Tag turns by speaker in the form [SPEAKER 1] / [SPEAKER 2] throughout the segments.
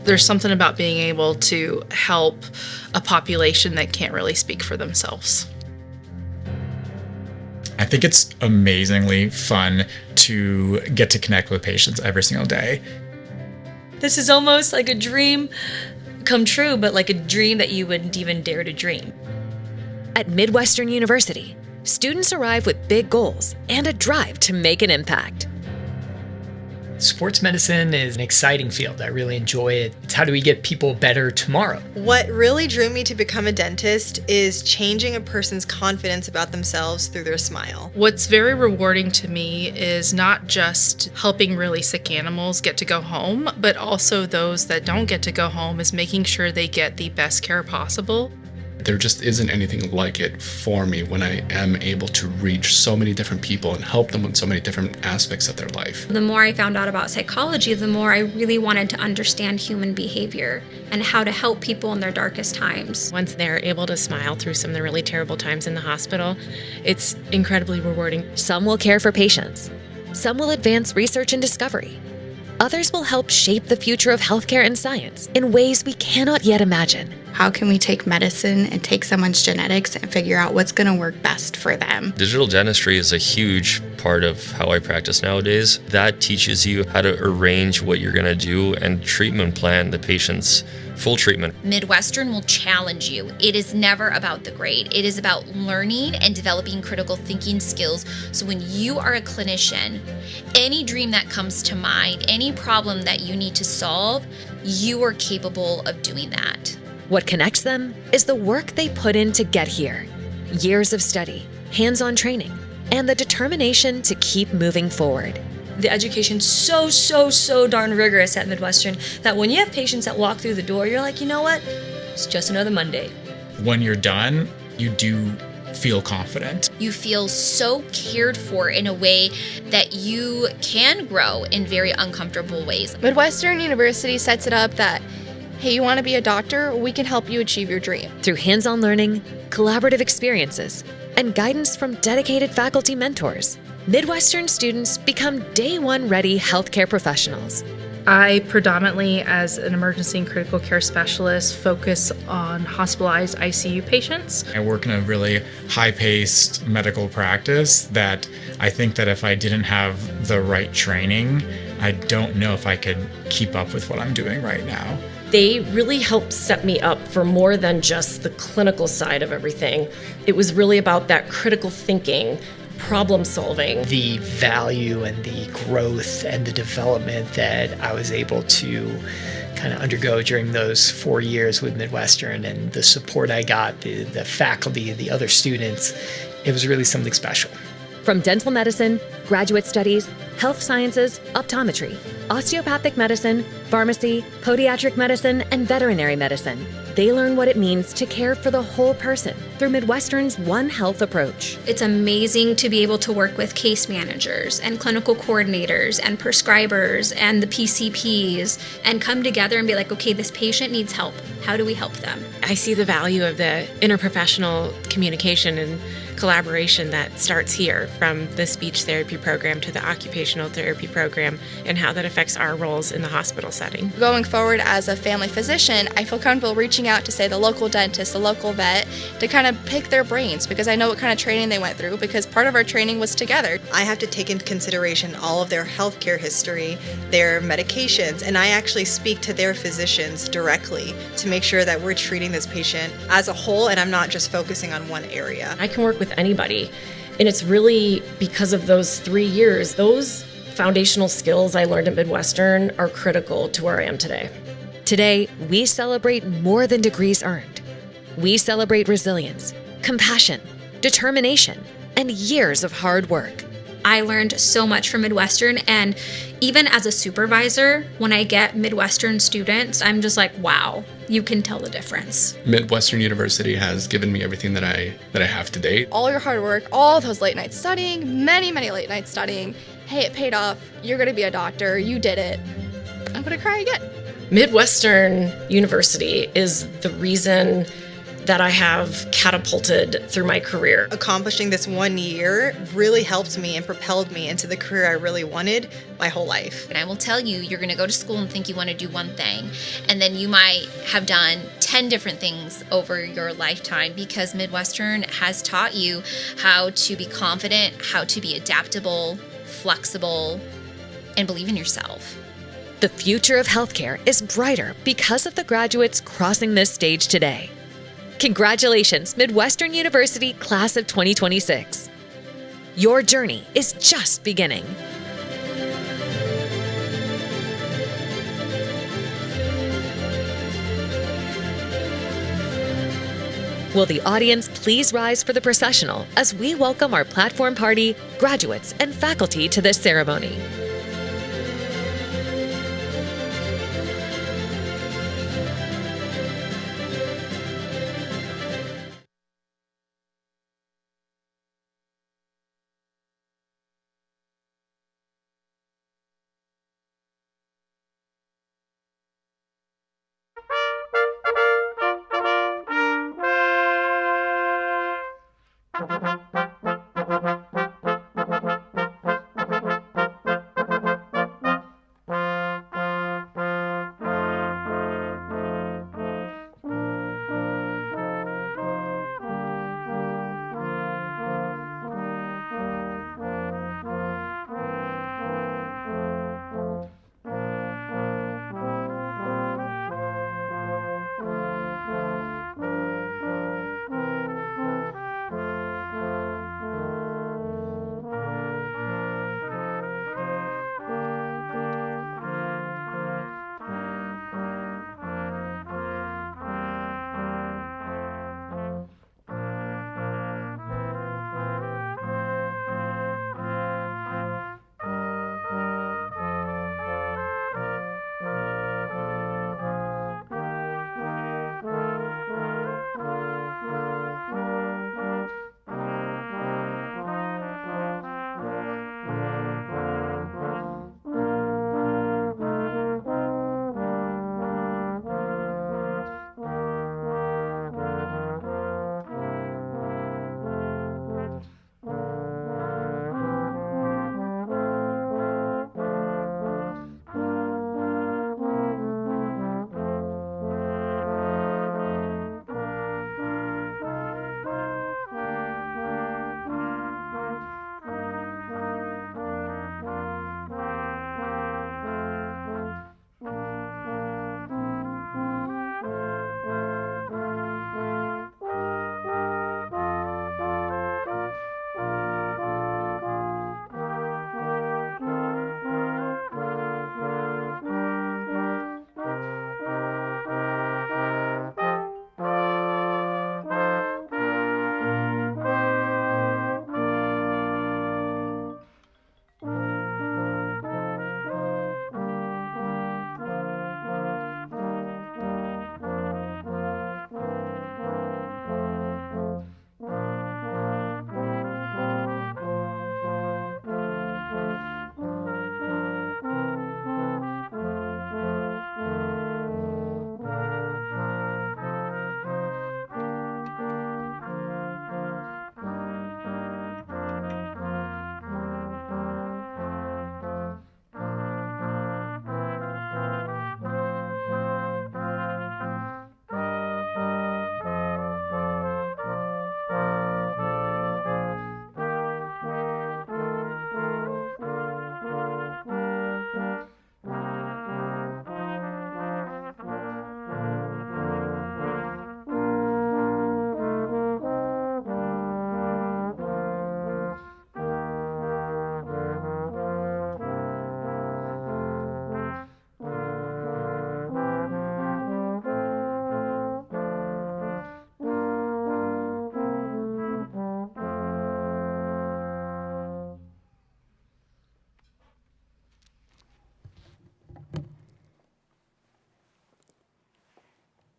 [SPEAKER 1] There's something about being able to help a population that can't really speak for themselves.
[SPEAKER 2] I think it's amazingly fun to get to connect with patients every single day.
[SPEAKER 3] This is almost like a dream come true, but like a dream that you wouldn't even dare to dream.
[SPEAKER 4] At Midwestern University, students arrive with big goals and a drive to make an impact.
[SPEAKER 5] Sports medicine is an exciting field. I really enjoy it. It's how do we get people better tomorrow?
[SPEAKER 6] What really drew me to become a dentist is changing a person's confidence about themselves through their smile.
[SPEAKER 1] What's very rewarding to me is not just helping really sick animals get to go home, but also those that don't get to go home is making sure they get the best care possible.
[SPEAKER 7] There just isn't anything like it for me when I am able to reach so many different people and help them with so many different aspects of their life.
[SPEAKER 8] The more I found out about psychology, the more I really wanted to understand human behavior and how to help people in their darkest times.
[SPEAKER 9] Once they're able to smile through some of the really terrible times in the hospital, it's incredibly rewarding.
[SPEAKER 4] Some will care for patients. Some will advance research and discovery. Others will help shape the future of healthcare and science in ways we cannot yet imagine.
[SPEAKER 10] How can we take medicine and take someone's genetics and figure out what's going to work best for them?
[SPEAKER 11] Digital dentistry is a huge part of how I practice nowadays. That teaches you how to arrange what you're going to do and treatment plan the patient's full treatment.
[SPEAKER 12] Midwestern will challenge you. It is never about the grade. It is about learning and developing critical thinking skills. So when you are a clinician, any dream that comes to mind, any problem that you need to solve, you are capable of doing that.
[SPEAKER 4] What connects them is the work they put in to get here. Years of study, hands-on training, and the determination to keep moving forward.
[SPEAKER 3] The education's so darn rigorous at Midwestern that when you have patients that walk through the door, you're like, you know what? It's just another Monday.
[SPEAKER 2] When you're done, you do feel confident.
[SPEAKER 12] You feel so cared for in a way that you can grow in very uncomfortable ways.
[SPEAKER 13] Midwestern University sets it up that, hey, you want to be a doctor? We can help you achieve your dream.
[SPEAKER 4] Through hands-on learning, collaborative experiences, and guidance from dedicated faculty mentors, Midwestern students become day one ready healthcare professionals.
[SPEAKER 1] I predominantly, as an emergency and critical care specialist, focus on hospitalized ICU patients.
[SPEAKER 2] I work in a really high-paced medical practice that I think that if I didn't have the right training, I don't know if I could keep up with what I'm doing right now.
[SPEAKER 14] They really helped set me up for more than just the clinical side of everything. It was really about that critical thinking, problem solving.
[SPEAKER 5] The value and the growth and the development that I was able to kind of undergo during those 4 years with Midwestern and the support I got, the faculty, the other students, it was really something special.
[SPEAKER 4] From dental medicine, graduate studies, health sciences, optometry, osteopathic medicine, pharmacy, podiatric medicine, and veterinary medicine, they learn what it means to care for the whole person through Midwestern's One Health approach.
[SPEAKER 8] It's amazing to be able to work with case managers and clinical coordinators and prescribers and the PCPs and come together and be like, okay, this patient needs help. How do we help them?
[SPEAKER 9] I see the value of the interprofessional communication and collaboration that starts here, from the speech therapy program to the occupational therapy program, and how that affects our roles in the hospital setting.
[SPEAKER 13] Going forward as a family physician, I feel comfortable reaching out to, say, the local dentist, the local vet, to kind of pick their brains because I know what kind of training they went through because part of our training was together.
[SPEAKER 6] I have to take into consideration all of their healthcare history, their medications, and I actually speak to their physicians directly to make sure that we're treating this patient as a whole and I'm not just focusing on one area.
[SPEAKER 14] I can work with anybody, and it's really because of those 3 years. Those foundational skills I learned at Midwestern are critical to where I am today.
[SPEAKER 4] Today, we celebrate more than degrees earned. We celebrate resilience, compassion, determination, and years of hard work.
[SPEAKER 8] I learned so much from Midwestern, and even as a supervisor, when I get Midwestern students, I'm just like, wow, you can tell the difference.
[SPEAKER 7] Midwestern University has given me everything that I have to date.
[SPEAKER 13] All your hard work, all those late nights studying, many late nights studying, hey, it paid off. You're going to be a doctor. You did it. I'm going to cry again.
[SPEAKER 14] Midwestern University is the reason that I have catapulted through my career.
[SPEAKER 6] Accomplishing this 1 year really helped me and propelled me into the career I really wanted my whole life.
[SPEAKER 12] And I will tell you, you're going to go to school and think you want to do one thing, and then you might have done 10 different things over your lifetime, because Midwestern has taught you how to be confident, how to be adaptable, flexible, and believe in yourself.
[SPEAKER 4] The future of healthcare is brighter because of the graduates crossing this stage today. Congratulations, Midwestern University Class of 2026. Your journey is just beginning. Will the audience please rise for the processional as we welcome our platform party, graduates, and faculty to this ceremony.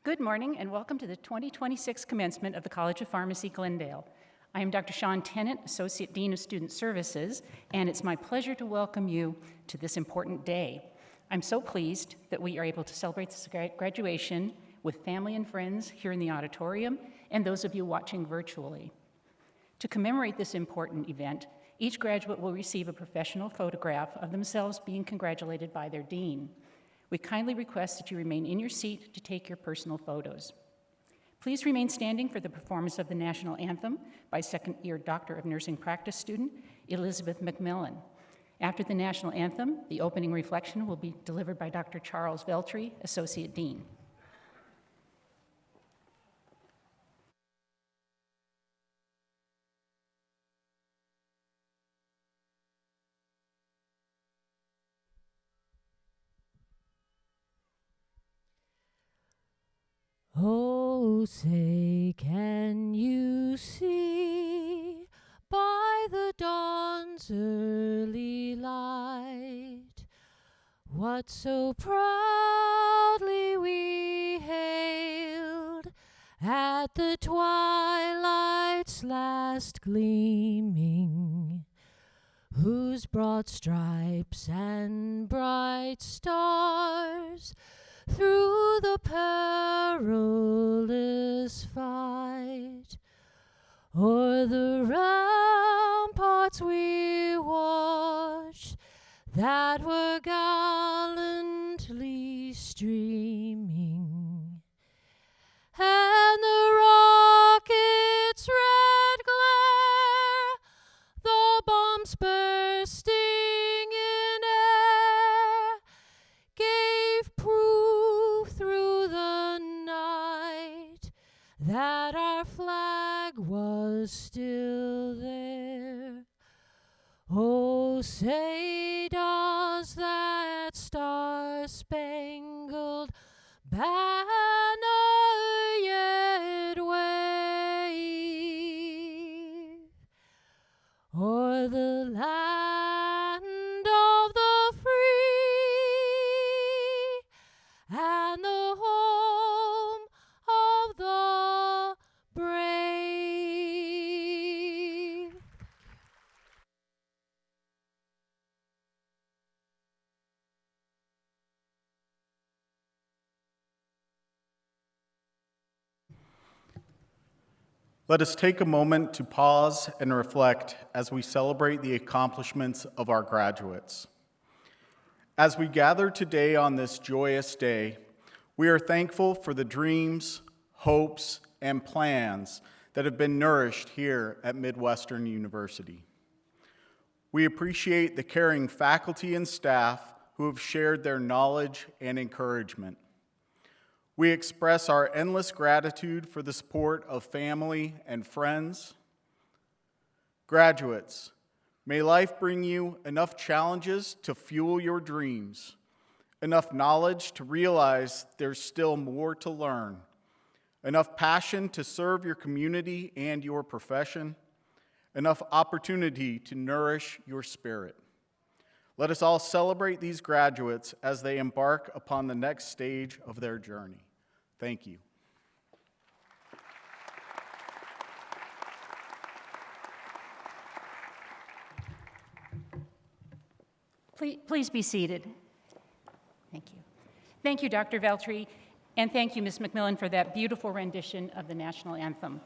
[SPEAKER 15] Good morning and welcome to the 2026 commencement of the College of Pharmacy-Glendale. I am Dr. Sean Tennant, Associate Dean of Student Services, and it's my pleasure to welcome you to this important day. I'm so pleased that we are able to celebrate this graduation with family and friends here in the auditorium and those of you watching virtually. To commemorate this important event, each graduate will receive a professional photograph of themselves being congratulated by their dean. We kindly request that you remain in your seat to take your personal photos. Please remain standing for the performance of the national anthem by second-year Doctor of Nursing Practice student Elizabeth McMillan. After the national anthem, the opening reflection will be delivered by Dr. Charles Veltri, Associate Dean.
[SPEAKER 16] Oh, say, can you see by the dawn's early light what so proudly we hailed at the twilight's last gleaming, whose broad stripes and bright stars through the perilous fight o'er the ramparts we watched that were gallantly streaming, and the rocket's red glare, the bombs bursting in air, gave proof through the night that our flag was still there. Oh, say does that star-spangled banner yet wave o'er the land of the free and the home of the brave?
[SPEAKER 17] Let us take a moment to pause and reflect as we celebrate the accomplishments of our graduates. As we gather today on this joyous day, we are thankful for the dreams, hopes, and plans that have been nourished here at Midwestern University. We appreciate the caring faculty and staff who have shared their knowledge and encouragement. We express our endless gratitude for the support of family and friends. Graduates, may life bring you enough challenges to fuel your dreams, enough knowledge to realize there's still more to learn, enough passion to serve your community and your profession, enough opportunity to nourish your spirit. Let us all celebrate these graduates as they embark upon the next stage of their journey. Thank you.
[SPEAKER 15] Please be seated. Thank you. Thank you, Dr. Veltri, and thank you, Ms. McMillan, for that beautiful rendition of the national anthem.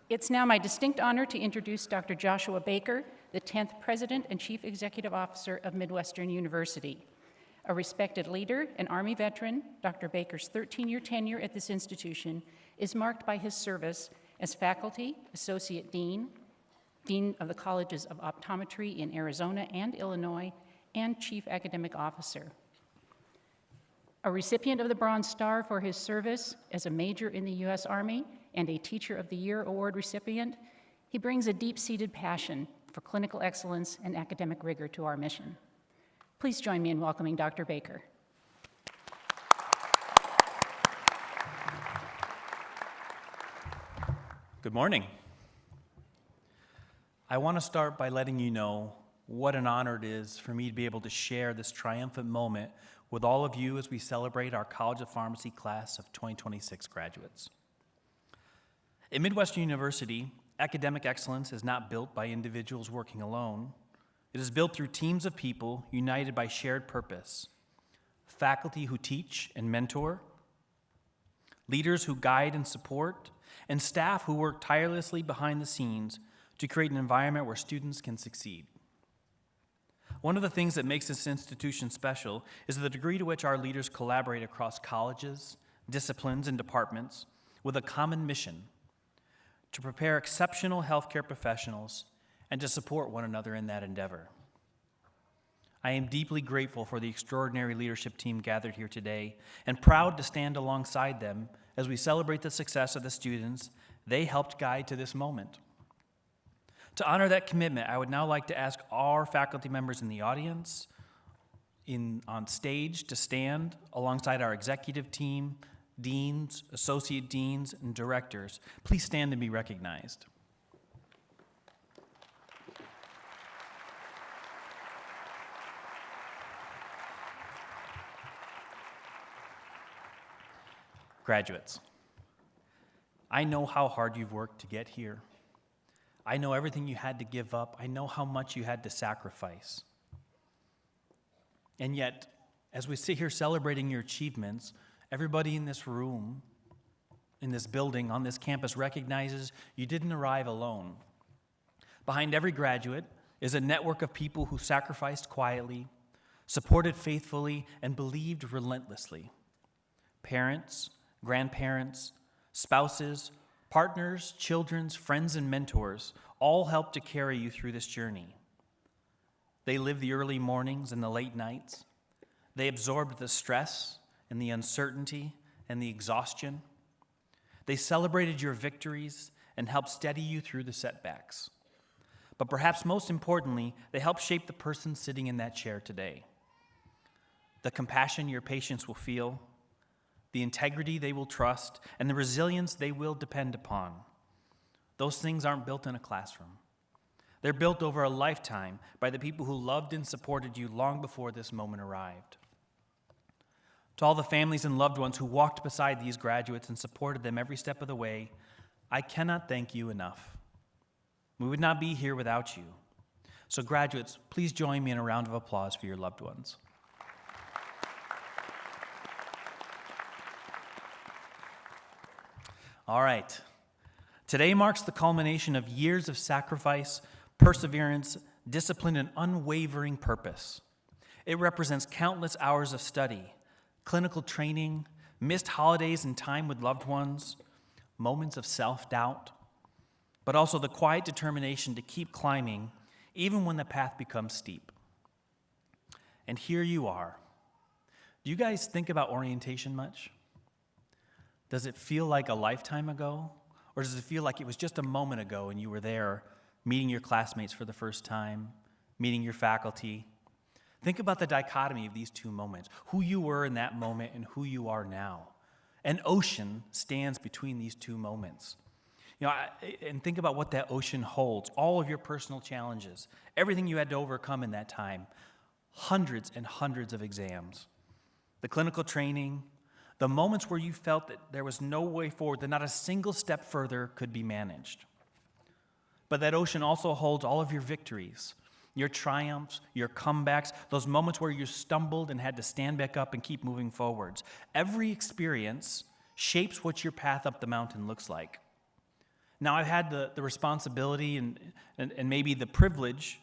[SPEAKER 15] It's now my distinct honor to introduce Dr. Joshua Baker, the 10th President and Chief Executive Officer of Midwestern University. A respected leader and Army veteran, Dr. Baker's 13-year tenure at this institution is marked by his service as faculty, associate dean, dean of the Colleges of Optometry in Arizona and Illinois, and chief academic officer. A recipient of the Bronze Star for his service as a major in the U.S. Army and a Teacher of the Year award recipient, he brings a deep-seated passion for clinical excellence and academic rigor to our mission. Please join me in welcoming Dr. Baker.
[SPEAKER 18] Good morning. I want to start by letting you know what an honor it is for me to be able to share this triumphant moment with all of you as we celebrate our College of Pharmacy class of 2026 graduates. At Midwestern University, academic excellence is not built by individuals working alone. It is built through teams of people united by shared purpose. faculty who teach and mentor, leaders who guide and support, and staff who work tirelessly behind the scenes to create an environment where students can succeed. One of the things that makes this institution special is the degree to which our leaders collaborate across colleges, disciplines, and departments with a common mission to prepare exceptional healthcare professionals and to support one another in that endeavor. I am deeply grateful for the extraordinary leadership team gathered here today and proud to stand alongside them as we celebrate the success of the students they helped guide to this moment. To honor that commitment, I would now like to ask our faculty members in the audience, on stage, to stand alongside our executive team, deans, associate deans, and directors. Please stand and be recognized. Graduates, I know how hard you've worked to get here. I know everything you had to give up. I know how much you had to sacrifice. And yet, as we sit here celebrating your achievements, everybody in this room, in this building, on this campus recognizes you didn't arrive alone. Behind every graduate is a network of people who sacrificed quietly, supported faithfully, and believed relentlessly. Parents, grandparents, spouses, partners, children, friends, and mentors all help to carry you through this journey. They lived the early mornings and the late nights. They absorbed the stress and the uncertainty and the exhaustion. They celebrated your victories and helped steady you through the setbacks. But perhaps most importantly, they helped shape the person sitting in that chair today. The compassion your patients will feel, the integrity they will trust, and the resilience they will depend upon. Those things aren't built in a classroom. They're built over a lifetime by the people who loved and supported you long before this moment arrived. To all the families and loved ones who walked beside these graduates and supported them every step of the way, I cannot thank you enough. We would not be here without you. So graduates, please join me in a round of applause for your loved ones. All right. Today marks the culmination of years of sacrifice, perseverance, discipline, and unwavering purpose. It represents countless hours of study, clinical training, missed holidays and time with loved ones, moments of self-doubt, but also the quiet determination to keep climbing even when the path becomes steep. And here you are. Do you guys think about orientation much? Does it feel like a lifetime ago? Or does it feel like it was just a moment ago and you were there meeting your classmates for the first time, meeting your faculty? Think about the dichotomy of these two moments, who you were in that moment and who you are now. An ocean stands between these two moments. And think about what that ocean holds, all of your personal challenges, everything you had to overcome in that time, hundreds and hundreds of exams, the clinical training, the moments where you felt that there was no way forward, that not a single step further could be managed. But that ocean also holds all of your victories, your triumphs, your comebacks, those moments where you stumbled and had to stand back up and keep moving forwards. Every experience shapes what your path up the mountain looks like. Now, I've had the responsibility and maybe the privilege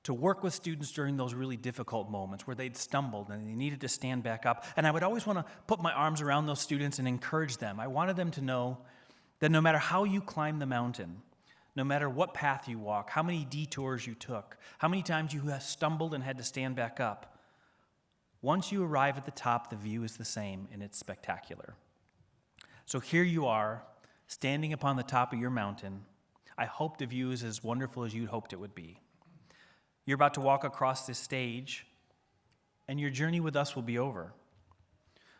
[SPEAKER 18] to work with students during those really difficult moments where they'd stumbled and they needed to stand back up. And I would always want to put my arms around those students and encourage them. I wanted them to know that no matter how you climb the mountain, no matter what path you walk, how many detours you took, how many times you have stumbled and had to stand back up, once you arrive at the top, the view is the same and it's spectacular. So here you are, standing upon the top of your mountain. I hope the view is as wonderful as you'd hoped it would be. You're about to walk across this stage, and your journey with us will be over.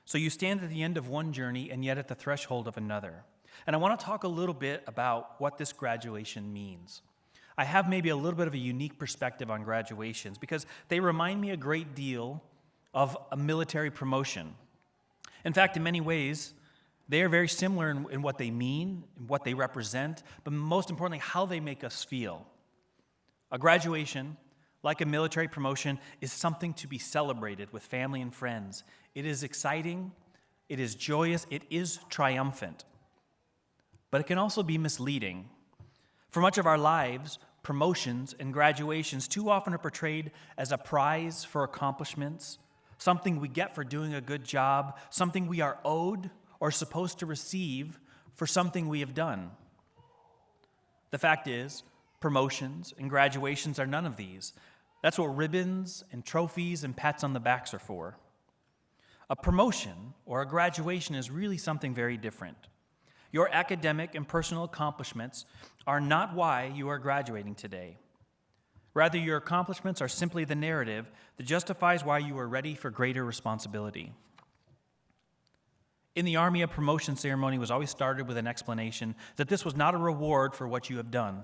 [SPEAKER 18] So you stand at the end of one journey and yet at the threshold of another. And I want to talk a little bit about what this graduation means. I have maybe a little bit of a unique perspective on graduations because they remind me a great deal of a military promotion. In fact, in many ways, they are very similar in what they mean, in what they represent, but most importantly, how they make us feel. A graduation, like a military promotion, is something to be celebrated with family and friends. It is exciting, it is joyous, it is triumphant. But it can also be misleading. For much of our lives, promotions and graduations too often are portrayed as a prize for accomplishments, something we get for doing a good job, something we are owed or supposed to receive for something we have done. The fact is, promotions and graduations are none of these. That's what ribbons and trophies and pats on the backs are for. A promotion or a graduation is really something very different. Your academic and personal accomplishments are not why you are graduating today. Rather, your accomplishments are simply the narrative that justifies why you are ready for greater responsibility. In the Army, a promotion ceremony was always started with an explanation that this was not a reward for what you have done.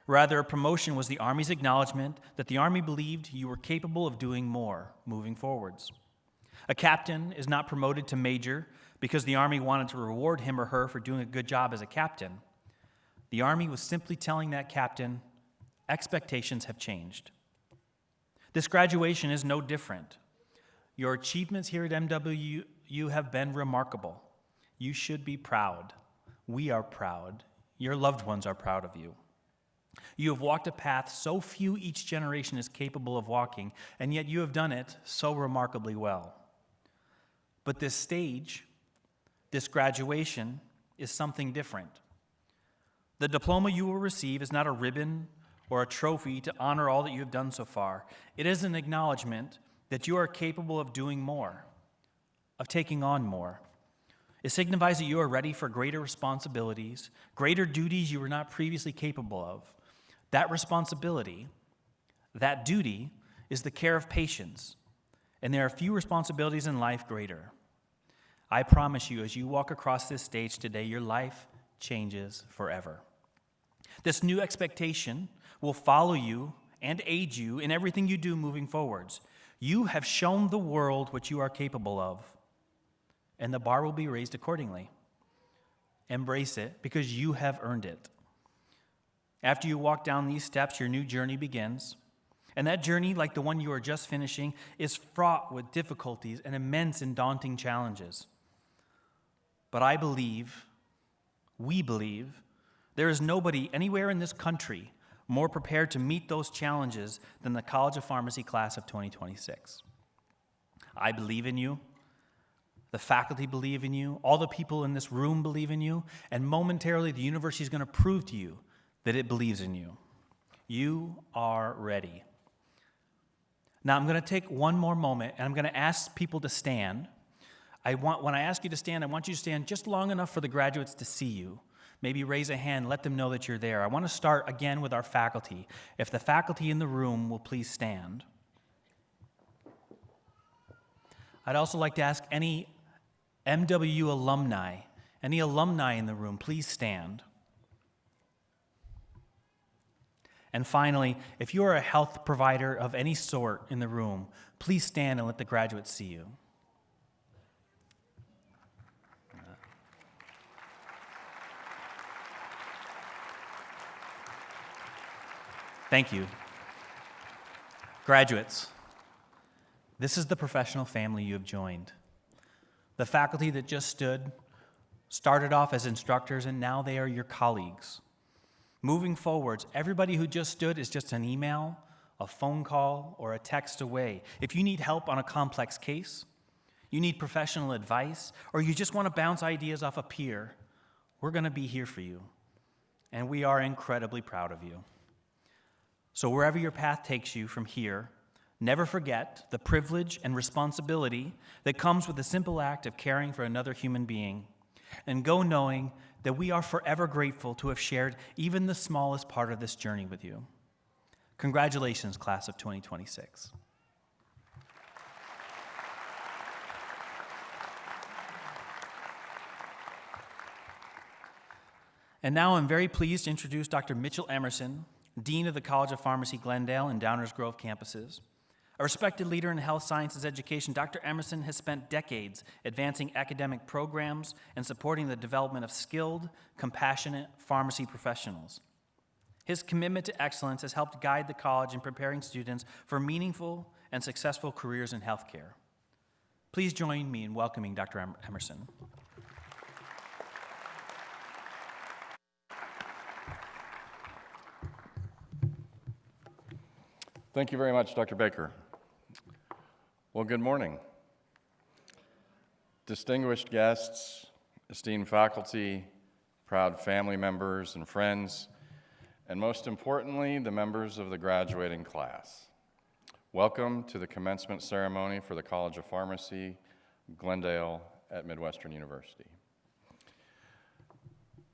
[SPEAKER 18] Rather, a promotion was the Army's acknowledgement that the Army believed you were capable of doing more moving forwards. A captain is not promoted to major because the Army wanted to reward him or her for doing a good job as a captain. The Army was simply telling that captain, expectations have changed. This graduation is no different. Your achievements here at MWU have been remarkable. You should be proud. We are proud. Your loved ones are proud of you. You have walked a path so few each generation is capable of walking, and yet you have done it so remarkably well. But this stage, this graduation, is something different. The diploma you will receive is not a ribbon or a trophy to honor all that you have done so far. It is an acknowledgement that you are capable of doing more, of taking on more. It signifies that you are ready for greater responsibilities, greater duties you were not previously capable of. That responsibility, that duty, is the care of patients, and there are few responsibilities in life greater. I promise you, as you walk across this stage today, your life changes forever. This new expectation will follow you and aid you in everything you do moving forwards. You have shown the world what you are capable of, and the bar will be raised accordingly. Embrace it because you have earned it. After you walk down these steps, your new journey begins. And that journey, like the one you are just finishing, is fraught with difficulties and immense and daunting challenges. But I believe, we believe, there is nobody anywhere in this country more prepared to meet those challenges than the College of Pharmacy class of 2026. I believe in you. The faculty believe in you. All the people in this room believe in you. And momentarily, the university is going to prove to you that it believes in you. You are ready. Now, I'm going to take one more moment, and I'm going to ask people to stand. When I ask you to stand, I want you to stand just long enough for the graduates to see you. Maybe raise a hand, let them know that you're there. I want to start again with our faculty. If the faculty in the room will please stand. I'd also like to ask any MWU alumni, any alumni in the room, please stand. And finally, if you are a health provider of any sort in the room, please stand and let the graduates see you. Thank you. Graduates, this is the professional family you have joined. The faculty that just stood started off as instructors, and now they are your colleagues. Moving forwards, everybody who just stood is just an email, a phone call, or a text away. If you need help on a complex case, you need professional advice, or you just want to bounce ideas off a peer, we're going to be here for you. And we are incredibly proud of you. So wherever your path takes you from here, never forget the privilege and responsibility that comes with the simple act of caring for another human being. And go knowing that we are forever grateful to have shared even the smallest part of this journey with you. Congratulations, class of 2026. And now I'm very pleased to introduce Dr. Mitchell Emerson, Dean of the College of Pharmacy-Glendale and Downers Grove campuses. A respected leader in health sciences education, Dr. Emerson has spent decades advancing academic programs and supporting the development of skilled, compassionate pharmacy professionals. His commitment to excellence has helped guide the college in preparing students for meaningful and successful careers in healthcare. Please join me in welcoming Dr. Emerson.
[SPEAKER 19] Thank you very much, Dr. Baker. Well, good morning. Distinguished guests, esteemed faculty, proud family members and friends, and most importantly, the members of the graduating class. Welcome to the commencement ceremony for the College of Pharmacy-Glendale at Midwestern University.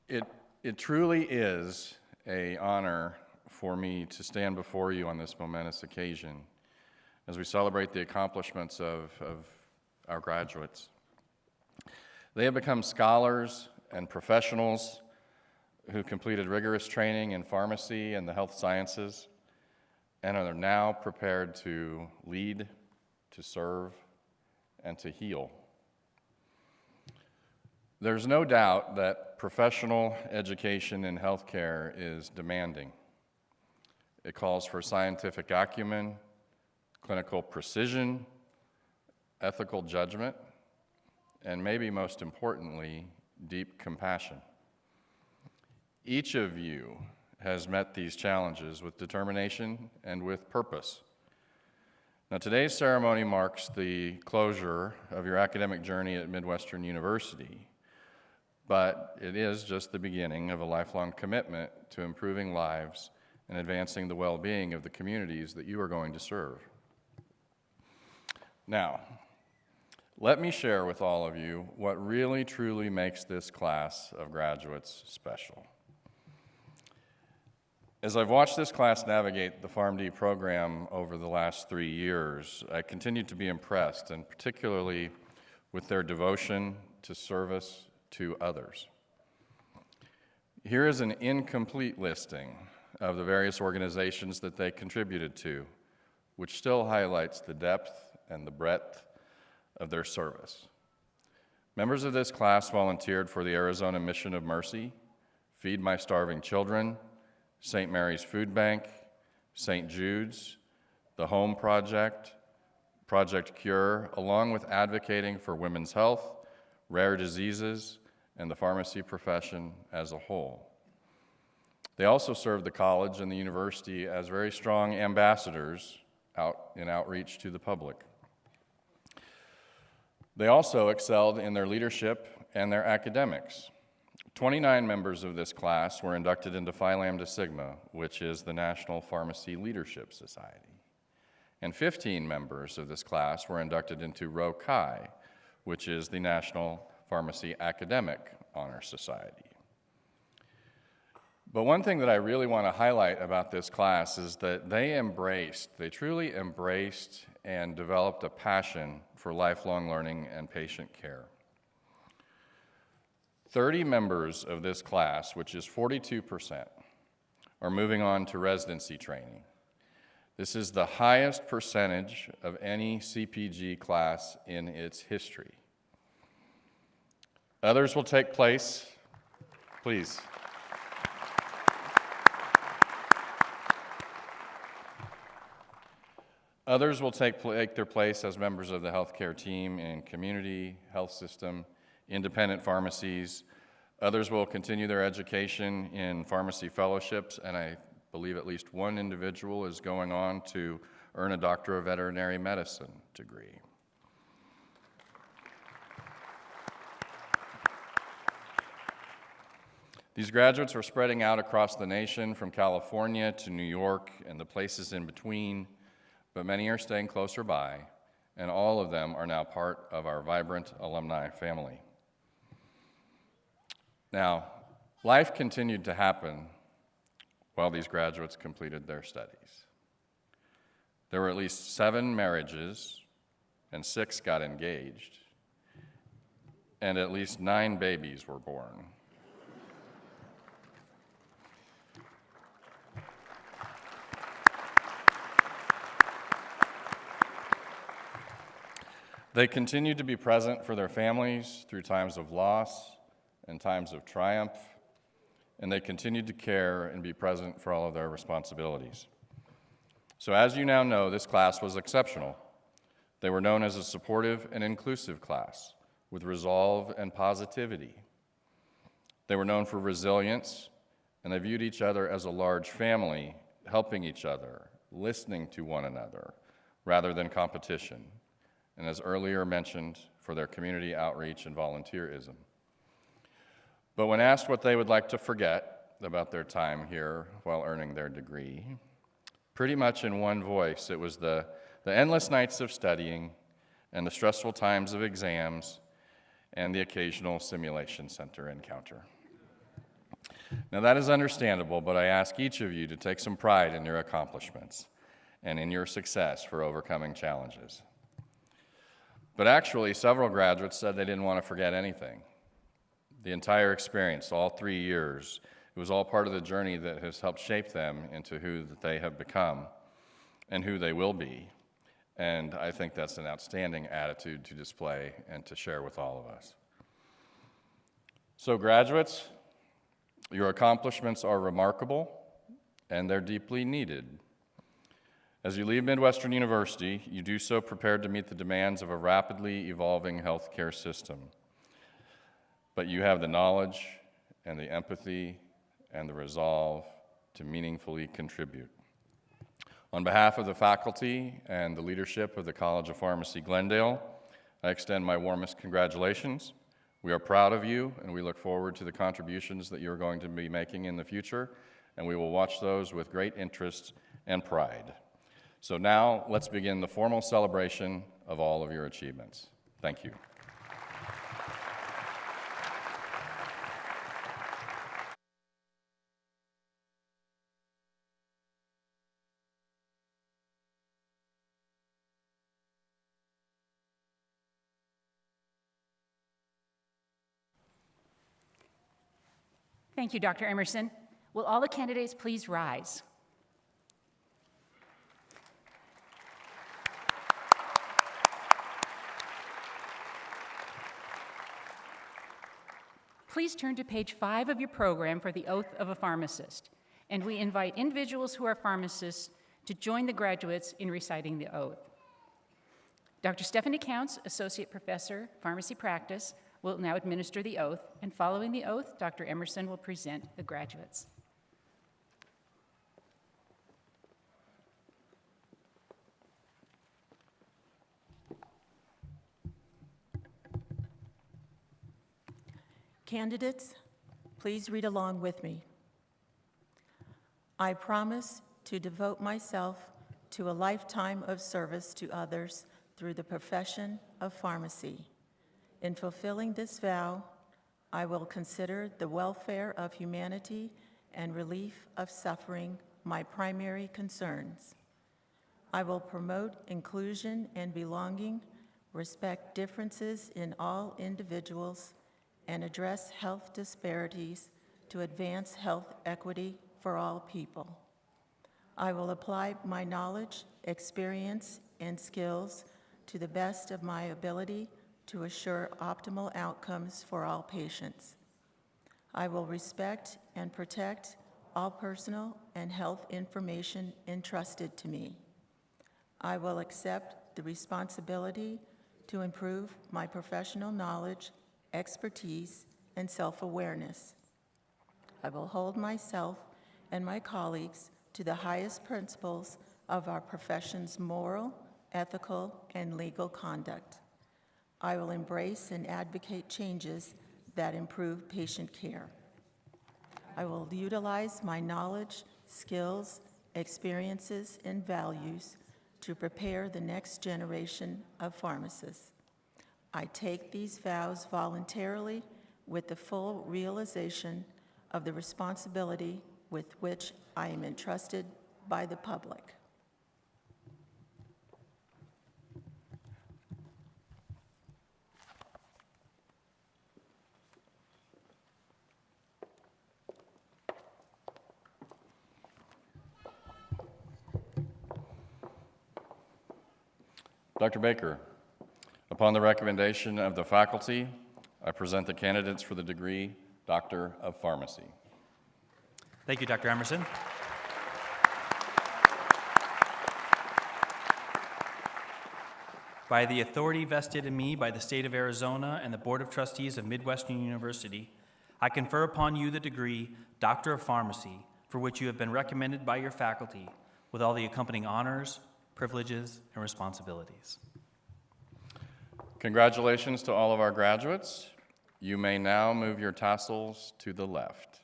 [SPEAKER 19] It truly is an honor for me to stand before you on this momentous occasion as we celebrate the accomplishments of our graduates. They have become scholars and professionals who completed rigorous training in pharmacy and the health sciences and are now prepared to lead, to serve, and to heal. There's no doubt that professional education in healthcare is demanding. It calls for scientific acumen, clinical precision, ethical judgment, and maybe most importantly, deep compassion. Each of you has met these challenges with determination and with purpose. Now, today's ceremony marks the closure of your academic journey at Midwestern University, but it is just the beginning of a lifelong commitment to improving lives and advancing the well-being of the communities that you are going to serve. Now, let me share with all of you what really truly makes this class of graduates special. As I've watched this class navigate the PharmD program over the last 3 years, I continue to be impressed, and particularly with their devotion to service to others. Here is an incomplete listing of the various organizations that they contributed to, which still highlights the depth and the breadth of their service. Members of this class volunteered for the Arizona Mission of Mercy, Feed My Starving Children, St. Mary's Food Bank, St. Jude's, the Home Project, Project Cure, along with advocating for women's health, rare diseases, and the pharmacy profession as a whole. They also served the college and the university as very strong ambassadors in outreach to the public. They also excelled in their leadership and their academics. 29 members of this class were inducted into Phi Lambda Sigma, which is the National Pharmacy Leadership Society. And 15 members of this class were inducted into Rho Chi, which is the National Pharmacy Academic Honor Society. But one thing that I really want to highlight about this class is that they truly embraced and developed a passion for lifelong learning and patient care. 30 members of this class, which is 42%, are moving on to residency training. This is the highest percentage of any CPG class in its history. Others will take place, please. Others will take their place as members of the healthcare team in community, health system, independent pharmacies. Others will continue their education in pharmacy fellowships, and I believe at least one individual is going on to earn a Doctor of Veterinary Medicine degree. These graduates are spreading out across the nation from California to New York and the places in between, but many are staying closer by, and all of them are now part of our vibrant alumni family. Now, life continued to happen while these graduates completed their studies. There were at least 7 marriages, and 6 got engaged, and at least 9 babies were born. They continued to be present for their families through times of loss and times of triumph, and they continued to care and be present for all of their responsibilities. So as you now know, this class was exceptional. They were known as a supportive and inclusive class with resolve and positivity. They were known for resilience, and they viewed each other as a large family, helping each other, listening to one another, rather than competition, and as earlier mentioned, for their community outreach and volunteerism. But when asked what they would like to forget about their time here while earning their degree, pretty much in one voice, it was the endless nights of studying and the stressful times of exams and the occasional simulation center encounter. Now that is understandable, but I ask each of you to take some pride in your accomplishments and in your success for overcoming challenges. But actually, several graduates said they didn't want to forget anything. The entire experience, all 3 years, it was all part of the journey that has helped shape them into who that they have become and who they will be. And I think that's an outstanding attitude to display and to share with all of us. So graduates, your accomplishments are remarkable and they're deeply needed. As you leave Midwestern University, you do so prepared to meet the demands of a rapidly evolving healthcare system. But you have the knowledge and the empathy and the resolve to meaningfully contribute. On behalf of the faculty and the leadership of the College of Pharmacy-Glendale, I extend my warmest congratulations. We are proud of you, and we look forward to the contributions that you're going to be making in the future, and we will watch those with great interest and pride. So now, let's begin the formal celebration of all of your achievements. Thank you.
[SPEAKER 15] Thank you, Dr. Emerson. Will all the candidates please rise? Please turn to page 5 of your program for the oath of a pharmacist, and we invite individuals who are pharmacists to join the graduates in reciting the oath. Dr. Stephanie Counts, Associate Professor, Pharmacy Practice, will now administer the oath, and following the oath, Dr. Emerson will present the graduates.
[SPEAKER 20] Candidates, please read along with me. I promise to devote myself to a lifetime of service to others through the profession of pharmacy. In fulfilling this vow, I will consider the welfare of humanity and relief of suffering my primary concerns. I will promote inclusion and belonging, respect differences in all individuals, and address health disparities to advance health equity for all people. I will apply my knowledge, experience, and skills to the best of my ability to assure optimal outcomes for all patients. I will respect and protect all personal and health information entrusted to me. I will accept the responsibility to improve my professional knowledge, expertise, and self-awareness. I will hold myself and my colleagues to the highest principles of our profession's moral, ethical, and legal conduct. I will embrace and advocate changes that improve patient care. I will utilize my knowledge, skills, experiences, and values to prepare the next generation of pharmacists. I take these vows voluntarily with the full realization of the responsibility with which I am entrusted by the public.
[SPEAKER 19] Dr. Baker, upon the recommendation of the faculty, I present the candidates for the degree Doctor of Pharmacy.
[SPEAKER 18] Thank you, Dr. Emerson. By the authority vested in me by the state of Arizona and the Board of Trustees of Midwestern University, I confer upon you the degree Doctor of Pharmacy, for which you have been recommended by your faculty, with all the accompanying honors, privileges, and responsibilities.
[SPEAKER 19] Congratulations to all of our graduates. You may now move your tassels to the left.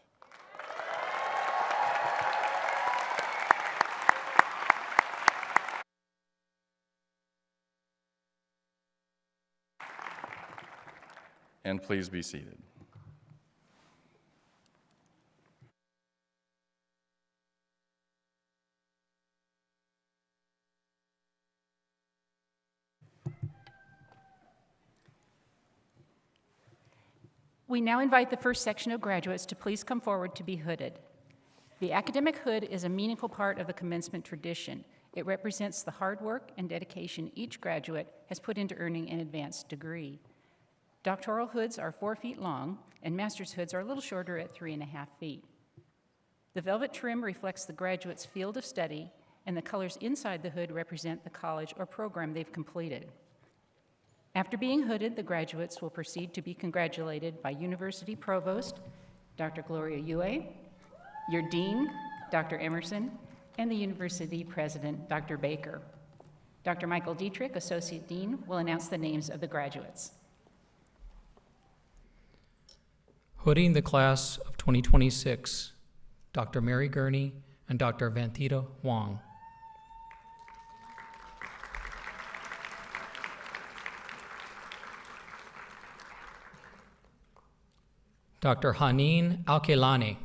[SPEAKER 19] And please be seated.
[SPEAKER 15] We now invite the first section of graduates to please come forward to be hooded. The academic hood is a meaningful part of the commencement tradition. It represents the hard work and dedication each graduate has put into earning an advanced degree. Doctoral hoods are 4 feet long, and master's hoods are a little shorter at 3.5 feet. The velvet trim reflects the graduate's field of study, and the colors inside the hood represent the college or program they've completed. After being hooded, the graduates will proceed to be congratulated by University Provost, Dr. Gloria Yue, your Dean, Dr. Emerson, and the University President, Dr. Baker. Dr. Michael Dietrich, Associate Dean, will announce the names of the graduates.
[SPEAKER 21] Hooding the class of 2026, Dr. Mary Gurney and Dr. Vanthita Wong. Dr. Haneen Alkelani.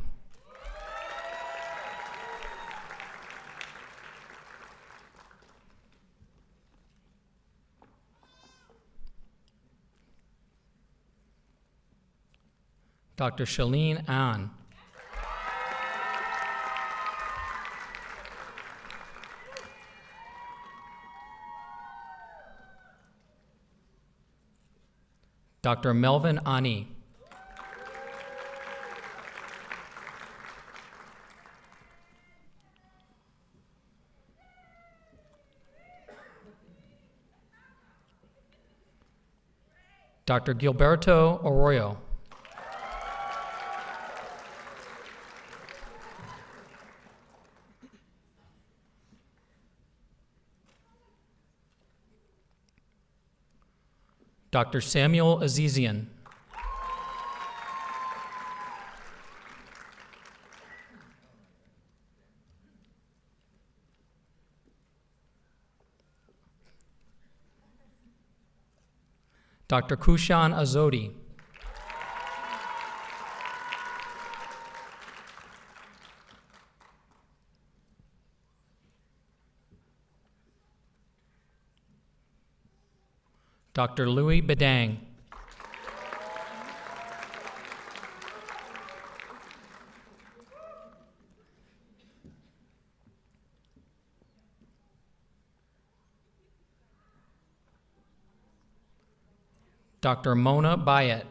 [SPEAKER 21] Dr. Shalene An. Dr. Melvin Ani. Dr. Gilberto Arroyo. Dr. Samuel Azizian. Dr. Kushan Azodi. Dr. Louis Bedang. Dr. Mona Bayet.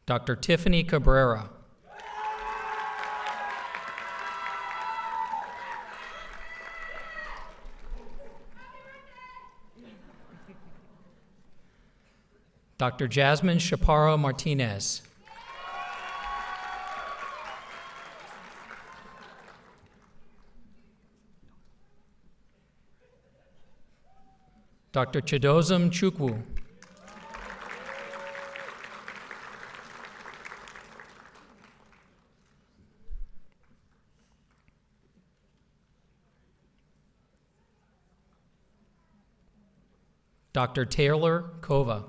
[SPEAKER 21] Dr. Tiffany Cabrera. Dr. Jasmine Chaparro Martinez. Dr. Chidozum Chukwu. Dr. Taylor Kova.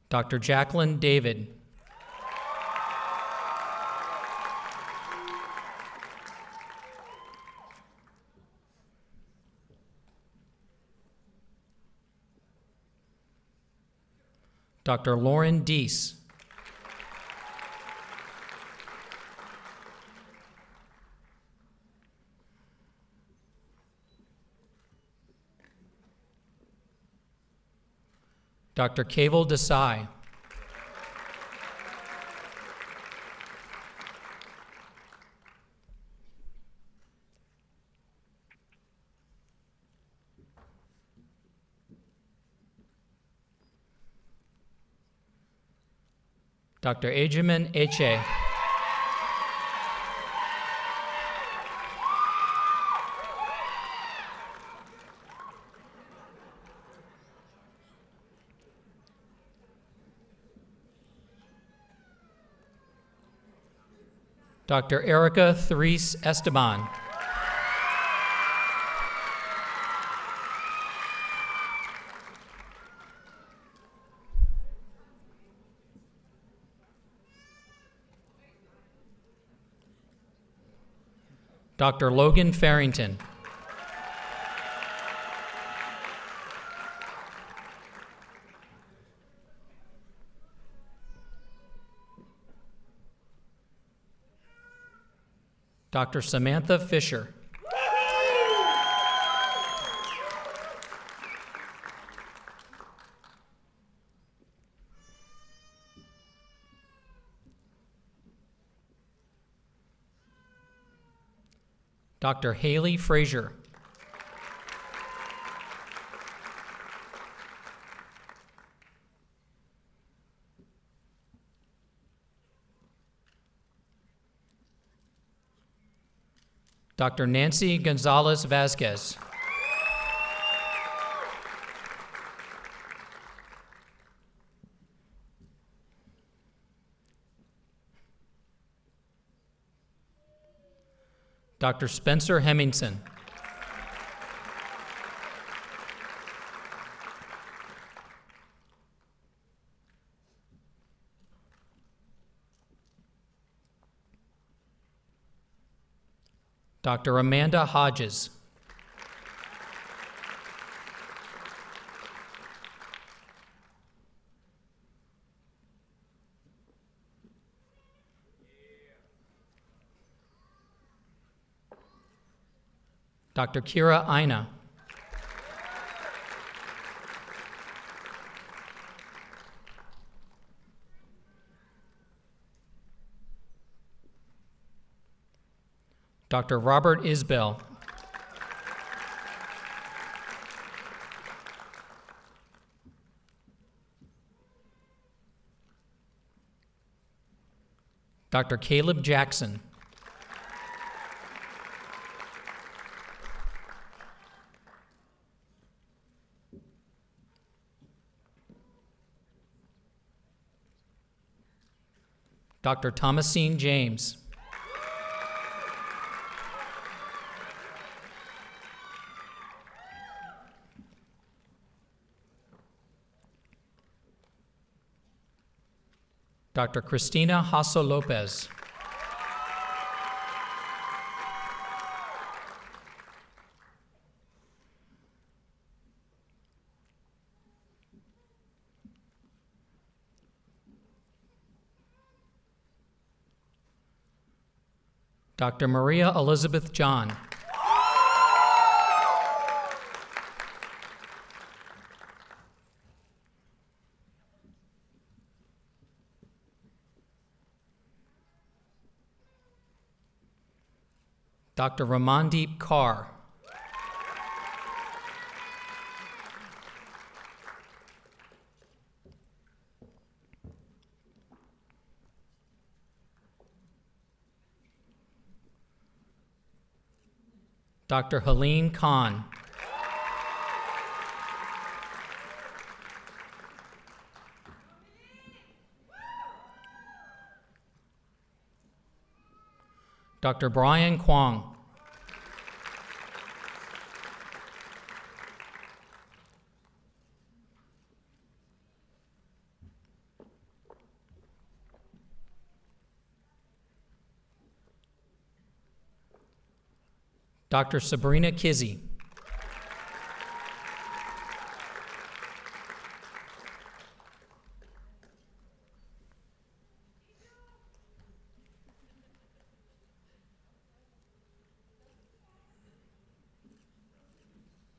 [SPEAKER 21] Dr. Jacqueline David. Dr. Lauren Deese. Dr. Kaval Desai. Dr. Ajamin Eche. Dr. Erica Therese Esteban. Dr. Logan Farrington. Dr. Samantha Fisher. Dr. Haley Frazier. Dr. Nancy Gonzalez Vasquez. Dr. Spencer Hemmingson. Dr. Amanda Hodges. Dr. Kira Aina. Dr. Robert Isbell. Dr. Caleb Jackson. Dr. Thomasine James. Dr. Christina Hasso Lopez. Dr. Maria Elizabeth John. Dr. Ramandeep Kaur. Dr. Helene Khan. Dr. Brian Kwong. Dr. Sabrina Kizzy.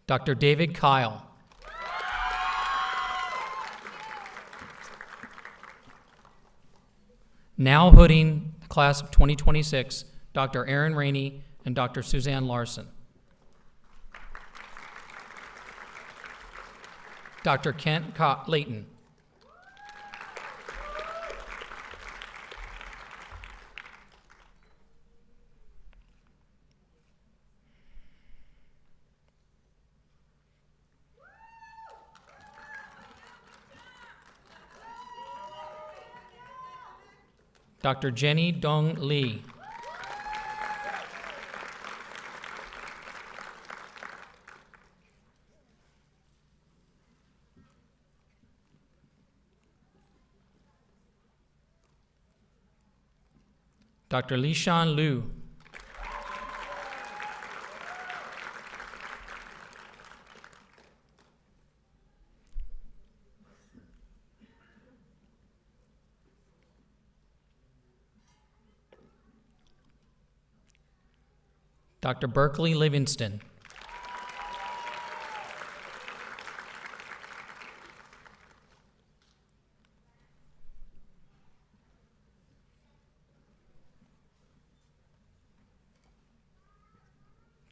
[SPEAKER 21] Dr. David Kyle. Now hooding the class of 2026, Dr. Aaron Rainey and Dr. Suzanne Larson. Dr. Kent Layton. Dr. Jenny Dong Lee. Dr. Lishan Liu. Dr. Berkeley Livingston.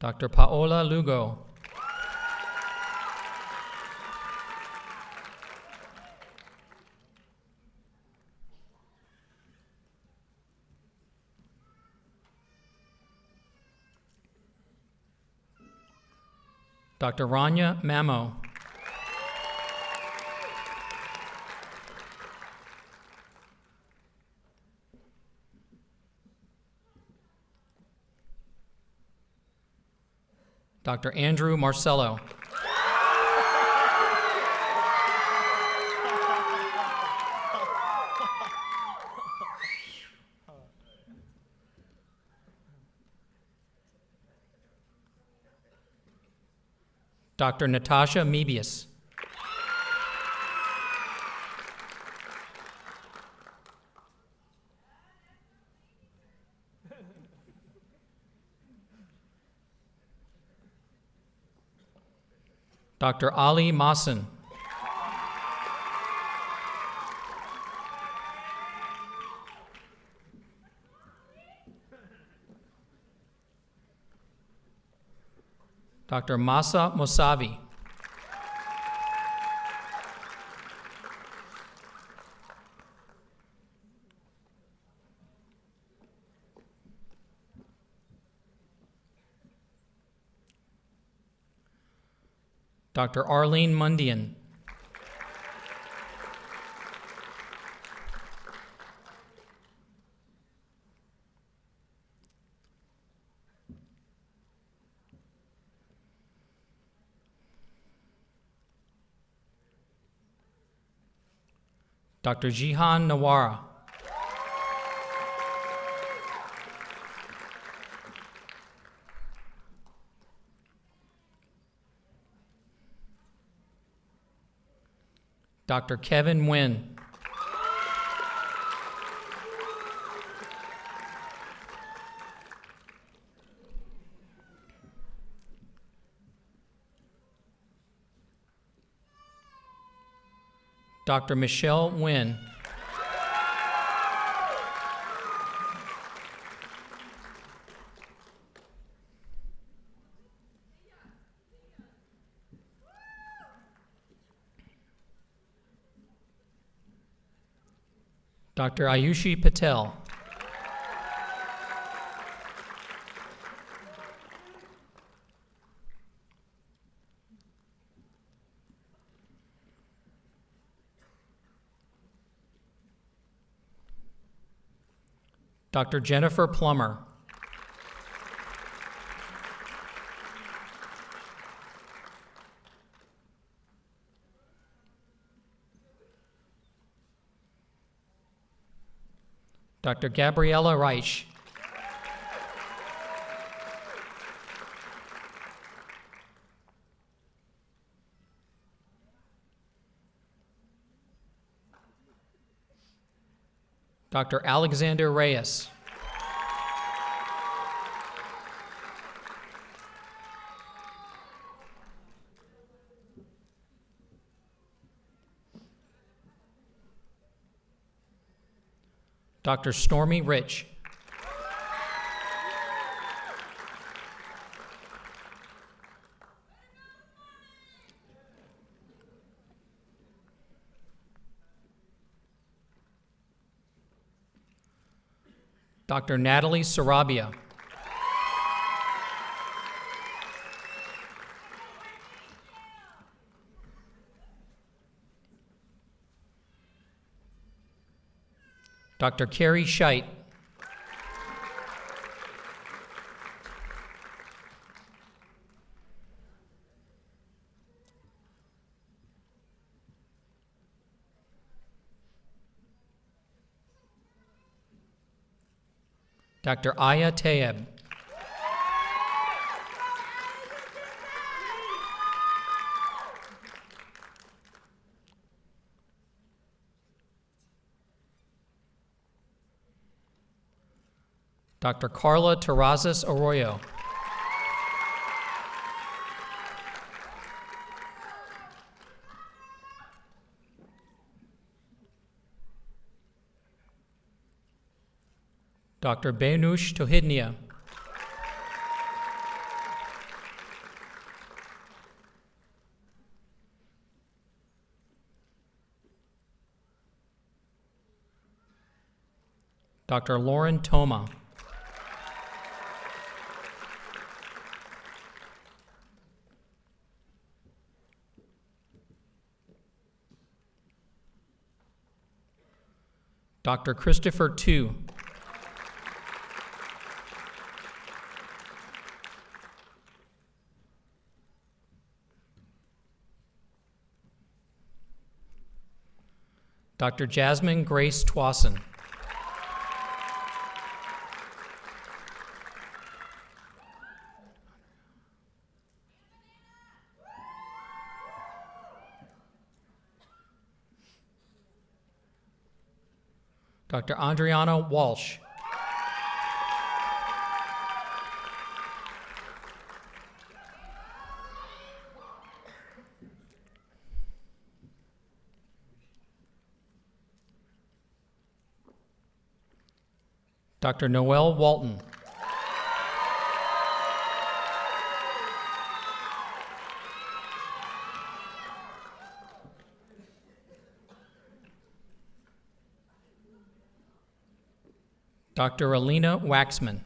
[SPEAKER 21] Dr. Paola Lugo. Dr. Rania Mamo. Dr. Andrew Marcello. Dr. Natasha Mebius. Dr. Ali Masin. Dr. Masa Mosavi. Dr. Arlene Mundian. Dr. Jihan Nawara. Dr. Kevin Nguyen. Dr. Michelle Nguyen. Dr. Ayushi Patel. Dr. Jennifer Plummer. Dr. Gabriella Reich. Dr. Alexander Reyes. Dr. Stormy Rich. Dr. Natalie Sarabia. Dr. Carrie Scheidt. Dr. Aya Tayeb. Dr. Carla Terrazas Arroyo. Dr. Benush Tohidnia. Dr. Lauren Toma. Dr. Christopher Tu. Dr. Jasmine Grace Twasson. Dr. Adriana Walsh. Dr. Noel Walton. Dr. Alina Waxman.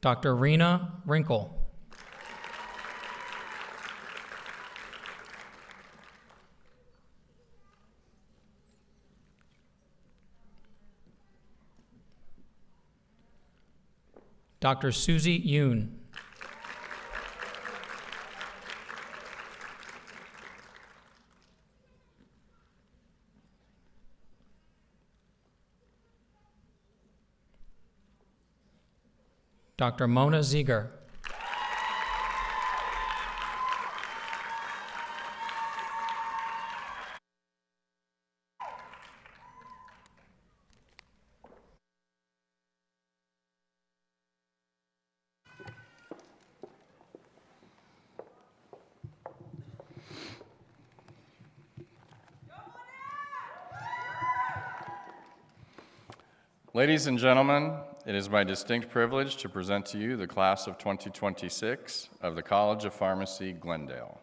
[SPEAKER 21] Dr. Rena Wrinkle. Dr. Susie Yoon. Dr. Mona Ziegler.
[SPEAKER 19] Ladies and gentlemen, it is my distinct privilege to present to you the class of 2026 of the College of Pharmacy-Glendale.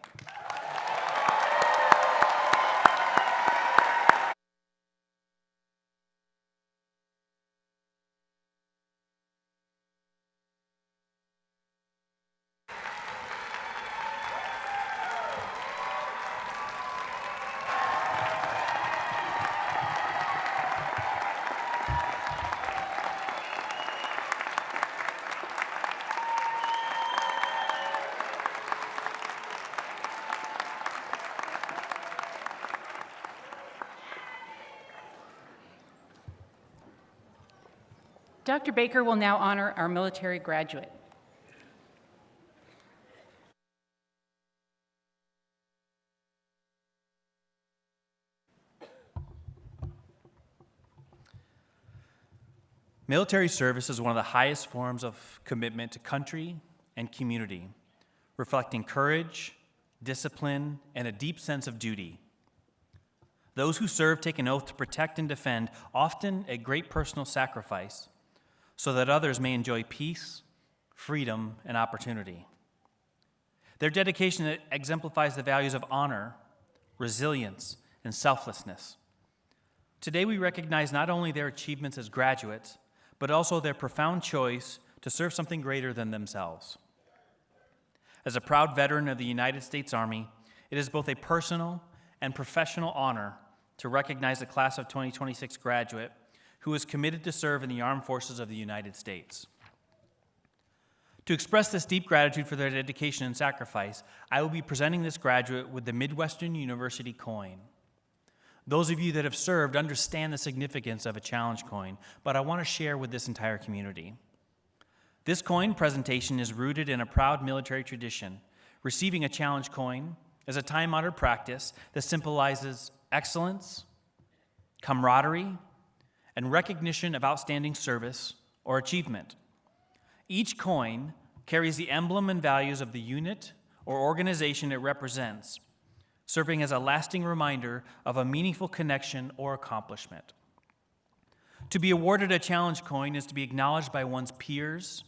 [SPEAKER 15] Dr. Baker will now honor our military graduate.
[SPEAKER 18] Military service is one of the highest forms of commitment to country and community, reflecting courage, discipline, and a deep sense of duty. Those who serve take an oath to protect and defend, often at great personal sacrifice, so that others may enjoy peace, freedom, and opportunity. Their dedication exemplifies the values of honor, resilience, and selflessness. Today we recognize not only their achievements as graduates, but also their profound choice to serve something greater than themselves. As a proud veteran of the United States Army, it is both a personal and professional honor to recognize the class of 2026 graduate who is committed to serve in the armed forces of the United States. To express this deep gratitude for their dedication and sacrifice, I will be presenting this graduate with the Midwestern University coin. Those of you that have served understand the significance of a challenge coin, but I want to share with this entire community. This coin presentation is rooted in a proud military tradition. Receiving a challenge coin is a time-honored practice that symbolizes excellence, camaraderie, and recognition of outstanding service or achievement. Each coin carries the emblem and values of the unit or organization it represents, serving as a lasting reminder of a meaningful connection or accomplishment. To be awarded a challenge coin is to be acknowledged by one's peers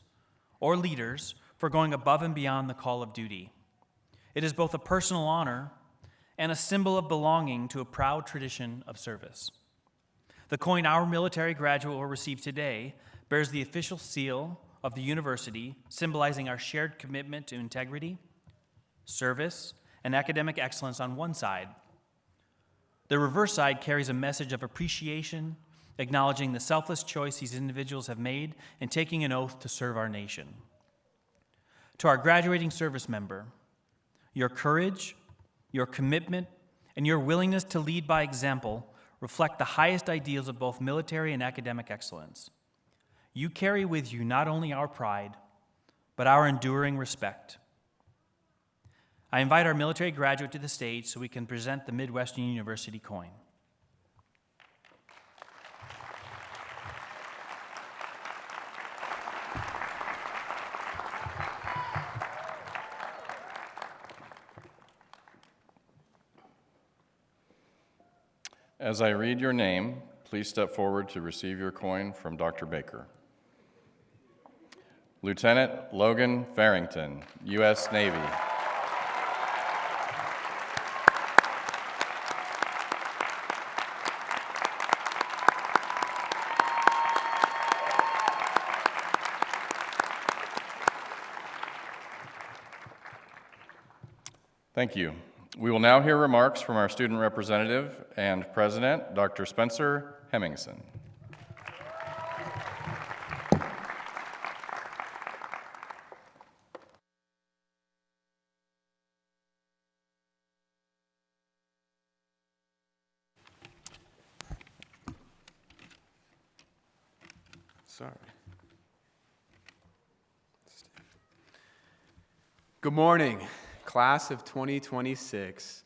[SPEAKER 18] or leaders for going above and beyond the call of duty. It is both a personal honor and a symbol of belonging to a proud tradition of service. The coin our military graduate will receive today bears the official seal of the university, symbolizing our shared commitment to integrity, service, and academic excellence on one side. The reverse side carries a message of appreciation, acknowledging the selfless choice these individuals have made in taking an oath to serve our nation. To our graduating service member, your courage, your commitment, and your willingness to lead by example reflect the highest ideals of both military and academic excellence. You carry with you not only our pride, but our enduring respect. I invite our military graduate to the stage so we can present the Midwestern University coin.
[SPEAKER 19] As I read your name, please step forward to receive your coin from Dr. Baker. Lieutenant Logan Farrington, U.S. Navy. Thank you. We will now hear remarks from our student representative and president, Dr. Spencer Hemmingson.
[SPEAKER 10] Sorry. Good morning, class of 2026.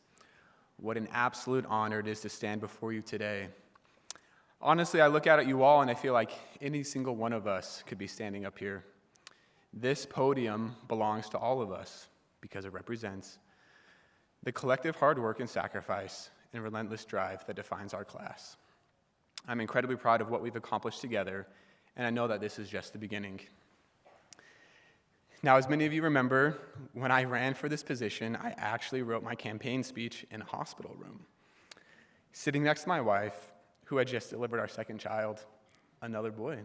[SPEAKER 10] What an absolute honor it is to stand before you today. Honestly, I look at you all and I feel like any single one of us could be standing up here. This podium belongs to all of us because it represents the collective hard work and sacrifice and relentless drive that defines our class. I'm incredibly proud of what we've accomplished together, and I know that this is just the beginning. Now, as many of you remember, when I ran for this position, I actually wrote my campaign speech in a hospital room, sitting next to my wife, who had just delivered our second child, another boy.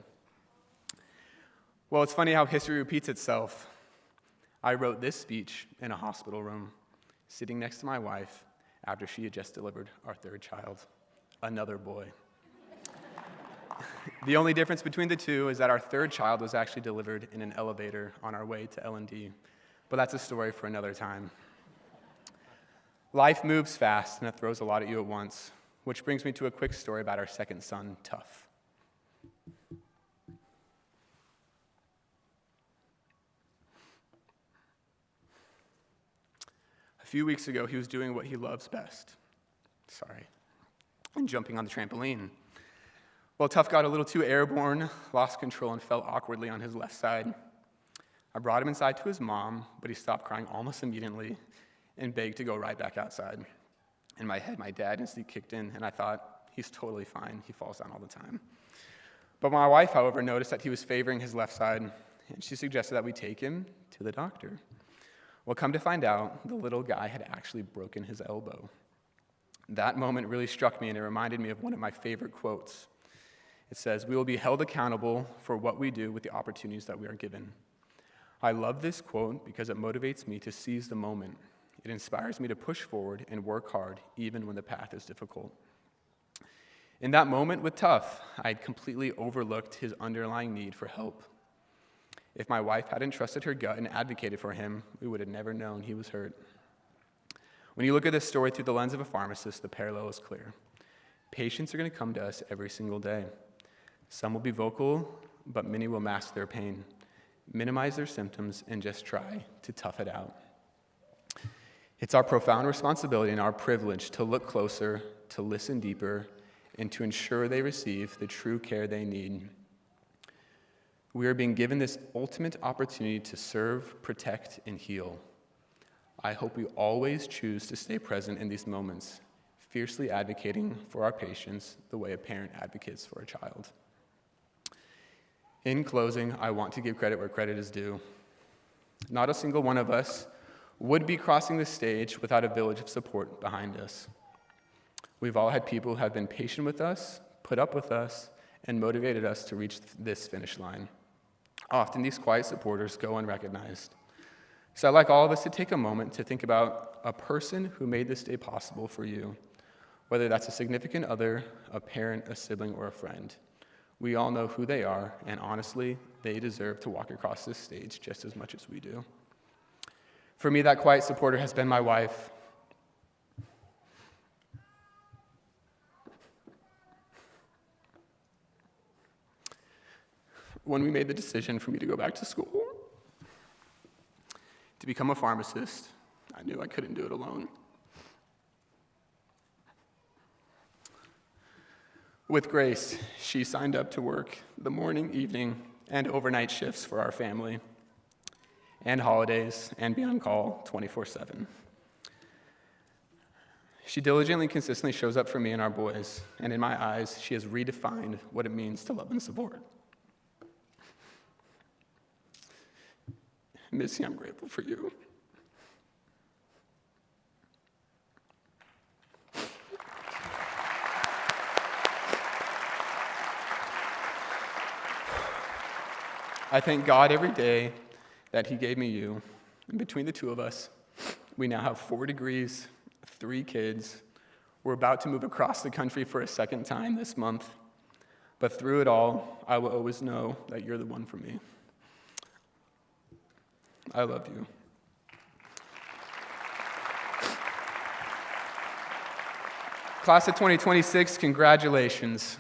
[SPEAKER 10] Well, it's funny how history repeats itself. I wrote this speech in a hospital room, sitting next to my wife after she had just delivered our third child, another boy. The only difference between the two is that our third child was actually delivered in an elevator on our way to L&D, but that's a story for another time. Life moves fast and it throws a lot at you at once, which brings me to a quick story about our second son, Tuff. A few weeks ago, he was doing what he loves best. And jumping on the trampoline. Well, Tough got a little too airborne, lost control, and fell awkwardly on his left side. I brought him inside to his mom, but he stopped crying almost immediately and begged to go right back outside. In my head, my dad instinct kicked in, and I thought, he's totally fine. He falls down all the time. But my wife, however, noticed that he was favoring his left side, and she suggested that we take him to the doctor. Well, come to find out, the little guy had actually broken his elbow. That moment really struck me, and it reminded me of one of my favorite quotes. It says, "We will be held accountable for what we do with the opportunities that we are given." I love this quote because it motivates me to seize the moment. It inspires me to push forward and work hard, even when the path is difficult. In that moment with Tough, I had completely overlooked his underlying need for help. If my wife hadn't trusted her gut and advocated for him, we would have never known he was hurt. When you look at this story through the lens of a pharmacist, the parallel is clear. Patients are going to come to us every single day. Some will be vocal, but many will mask their pain, minimize their symptoms, and just try to tough it out. It's our profound responsibility and our privilege to look closer, to listen deeper, and to ensure they receive the true care they need. We are being given this ultimate opportunity to serve, protect, and heal. I hope we always choose to stay present in these moments, fiercely advocating for our patients the way a parent advocates for a child. In closing, I want to give credit where credit is due. Not a single one of us would be crossing the stage without a village of support behind us. We've all had people who have been patient with us, put up with us, and motivated us to reach this finish line. Often these quiet supporters go unrecognized. So I'd like all of us to take a moment to think about a person who made this day possible for you, whether that's a significant other, a parent, a sibling, or a friend. We all know who they are, and honestly, they deserve to walk across this stage just as much as we do. For me, that quiet supporter has been my wife. When we made the decision for me to go back to school, to become a pharmacist, I knew I couldn't do it alone. With Grace, she signed up to work the morning, evening, and overnight shifts for our family, and holidays, and be on call 24/7. She diligently and consistently shows up for me and our boys, and in my eyes, she has redefined what it means to love and support. Missy, I'm grateful for you. I thank God every day that He gave me you. And between the two of us, we now have 4 degrees, 3 kids. We're about to move across the country for a second time this month. But through it all, I will always know that you're the one for me. I love you. Class of 2026, congratulations.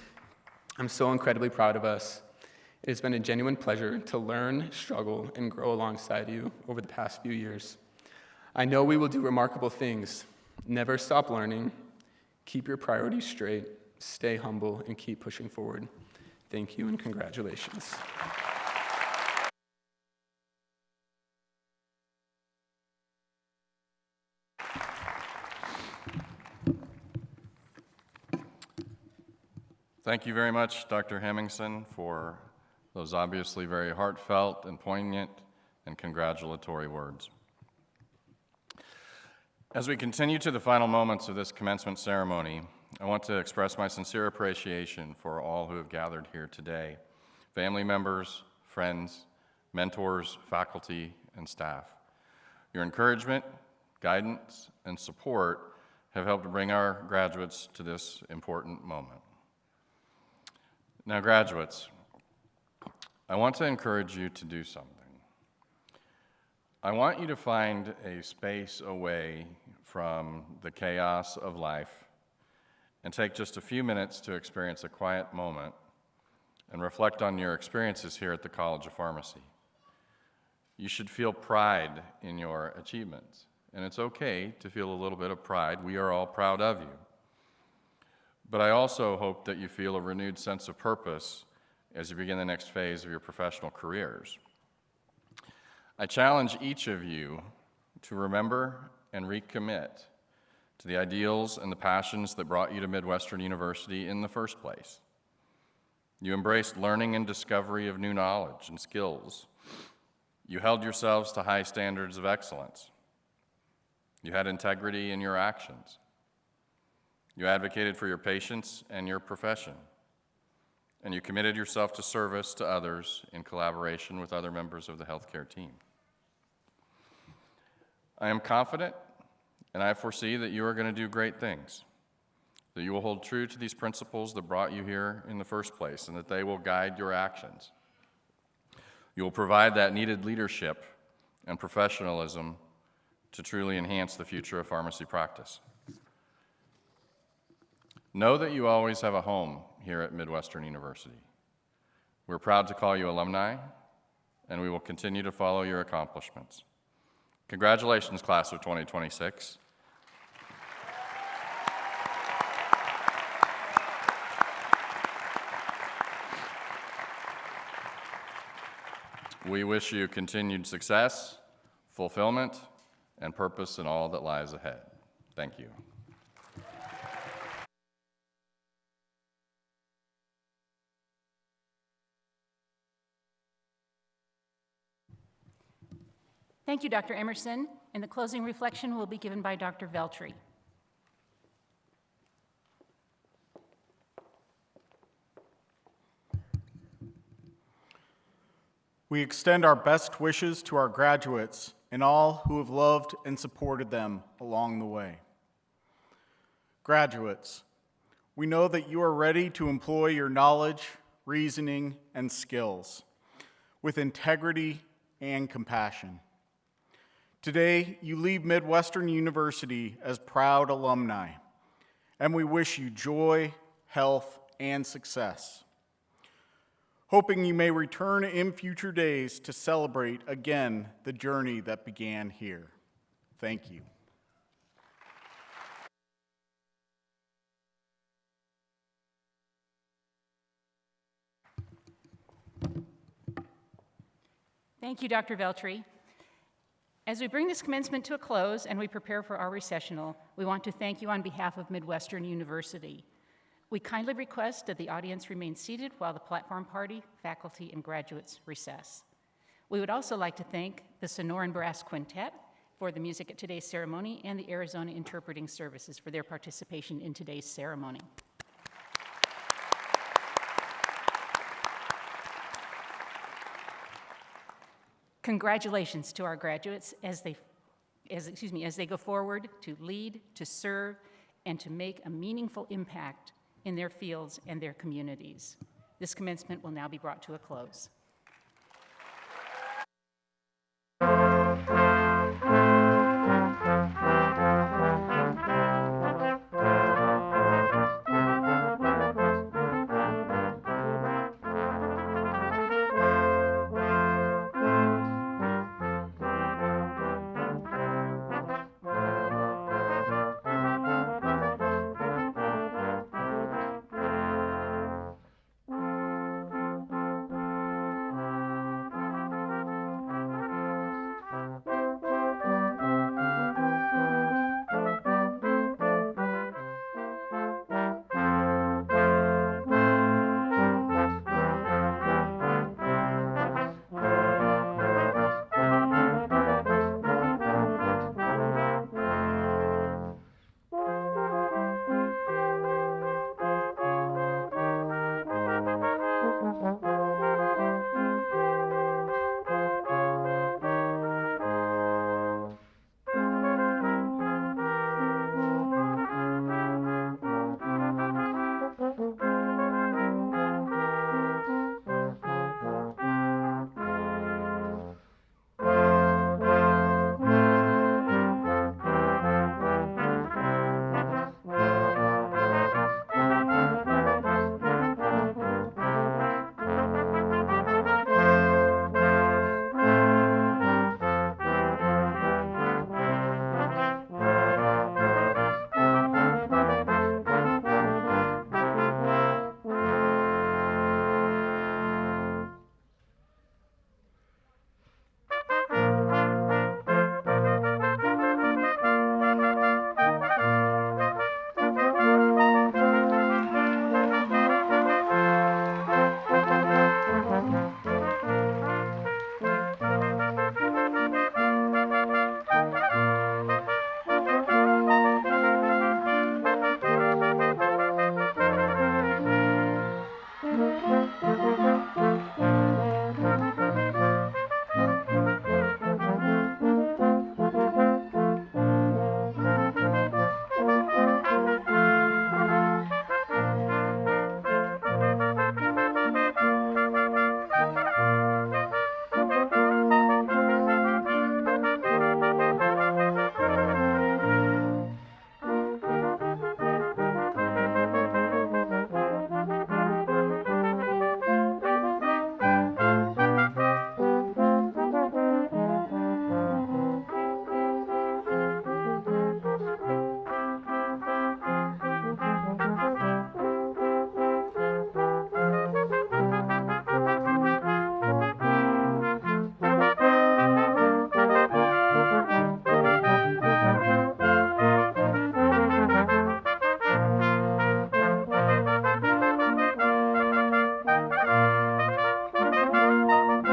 [SPEAKER 10] I'm so incredibly proud of us. It has been a genuine pleasure to learn, struggle, and grow alongside you over the past few years. I know we will do remarkable things. Never stop learning. Keep your priorities straight. Stay humble and keep pushing forward. Thank you and congratulations.
[SPEAKER 19] Thank you very much, Dr. Hemmingson, for those obviously very heartfelt and poignant and congratulatory words. As we continue to the final moments of this commencement ceremony, I want to express my sincere appreciation for all who have gathered here today, family members, friends, mentors, faculty, and staff. Your encouragement, guidance, and support have helped to bring our graduates to this important moment. Now, graduates, I want to encourage you to do something. I want you to find a space away from the chaos of life and take just a few minutes to experience a quiet moment and reflect on your experiences here at the College of Pharmacy. You should feel pride in your achievements, and it's okay to feel a little bit of pride. We are all proud of you. but I also hope that you feel a renewed sense of purpose as you begin the next phase of your professional careers. I challenge each of you to remember and recommit to the ideals and the passions that brought you to Midwestern University in the first place. You embraced learning and discovery of new knowledge and skills. You held yourselves to high standards of excellence. You had integrity in your actions. You advocated for your patients and your profession. And you committed yourself to service to others in collaboration with other members of the healthcare team. I am confident and I foresee that you are going to do great things, that you will hold true to these principles that brought you here in the first place, and that they will guide your actions. You will provide that needed leadership and professionalism to truly enhance the future of pharmacy practice. Know that you always have a home here at Midwestern University. We're proud to call you alumni, and we will continue to follow your accomplishments. Congratulations, class of 2026. We wish you continued success, fulfillment, and purpose in all that lies ahead. Thank you.
[SPEAKER 15] Thank you, Dr. Emerson. And the closing reflection will be given by Dr. Veltri.
[SPEAKER 17] We extend our best wishes to our graduates and all who have loved and supported them along the way. Graduates, we know that you are ready to employ your knowledge, reasoning, and skills with integrity and compassion. Today, you leave Midwestern University as proud alumni, and we wish you joy, health, and success. Hoping you may return in future days to celebrate again the journey that began here. Thank you.
[SPEAKER 15] Thank you, Dr. Veltri. As we bring this commencement to a close and we prepare for our recessional, we want to thank you on behalf of Midwestern University. We kindly request that the audience remain seated while the platform party, faculty, and graduates recess. We would also like to thank the Sonoran Brass Quintet for the music at today's ceremony and the Arizona Interpreting Services for their participation in today's ceremony. Congratulations to our graduates as they go forward to lead, to serve, and to make a meaningful impact in their fields and their communities. This commencement will now be brought to a close.